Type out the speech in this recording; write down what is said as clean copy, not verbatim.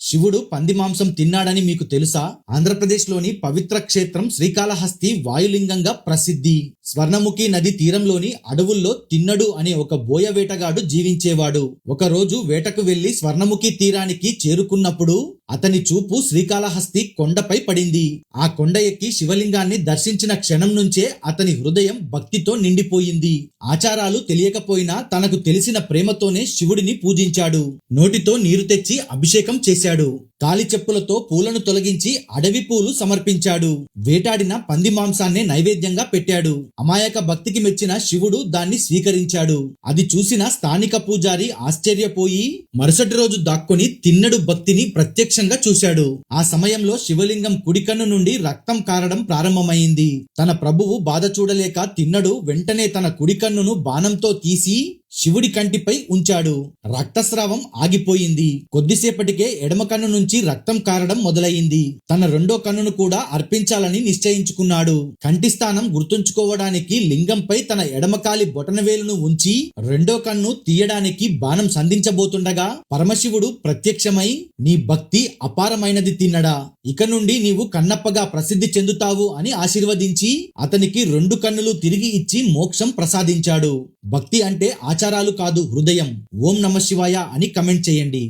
శివుడు పంది మాంసం తిన్నాడని మీకు తెలుసా? ఆంధ్రప్రదేశ్లోని పవిత్ర క్షేత్రం శ్రీకాళహస్తి వాయులింగంగా ప్రసిద్ధి. స్వర్ణముఖి నది తీరంలోని అడవుల్లో తిన్నడు అనే ఒక బోయ వేటగాడు జీవించేవాడు. ఒకరోజు వేటకు వెళ్లి స్వర్ణముఖి తీరానికి చేరుకున్నప్పుడు అతని చూపు శ్రీకాళహస్తి కొండపై పడింది. ఆ కొండ ఎక్కి శివలింగాన్ని దర్శించిన క్షణం నుంచే అతని హృదయం భక్తితో నిండిపోయింది. ఆచారాలు తెలియకపోయినా తనకు తెలిసిన ప్రేమతోనే శివుడిని పూజించాడు. నోటితో నీరు తెచ్చి అభిషేకం చేశాడు. కాలి చెప్పులతో పూలను తొలగించి అడవి పూలు సమర్పించాడు. వేటాడిన పంది మాంసాన్ని నైవేద్యంగా పెట్టాడు. అమాయక భక్తికి మెచ్చిన శివుడు దాన్ని స్వీకరించాడు. అది చూసిన స్థానిక పూజారి ఆశ్చర్యపోయి మరుసటి రోజు దాక్కొని తిన్నడు భక్తిని ప్రత్యక్షంగా చూశాడు. ఆ సమయంలో శివలింగం కుడికన్ను నుండి రక్తం కారడం ప్రారంభమైంది. తన ప్రభువు బాధ చూడలేక తిన్నడు వెంటనే తన కుడికన్నును బాణంతో తీసి శివుడి కంటిపై ఉంచాడు. రక్తస్రావం ఆగిపోయింది. కొద్దిసేపటికే ఎడమ కన్ను నుంచి రక్తం కారడం మొదలైంది. తన రెండో కన్నును కూడా అర్పించాలని నిశ్చయించుకున్నాడు. కంటి స్థానం గుర్తుంచుకోవడానికి లింగంపై తన ఎడమకాలి బొటనవేలును ఉంచి రెండో కన్ను తీయడానికి బాణం సంధించబోతుండగా పరమశివుడు ప్రత్యక్షమై, నీ భక్తి అపారమైనది తిన్నడా, ఇక నుండి నీవు కన్నప్పగా ప్రసిద్ధి చెందుతావు అని ఆశీర్వదించి అతనికి రెండు కన్నులు తిరిగి ఇచ్చి మోక్షం ప్రసాదించాడు. భక్తి అంటే ఆచారాలు కాదు, హృదయం. ఓం నమః శివాయ అని కమెంట్ చేయండి.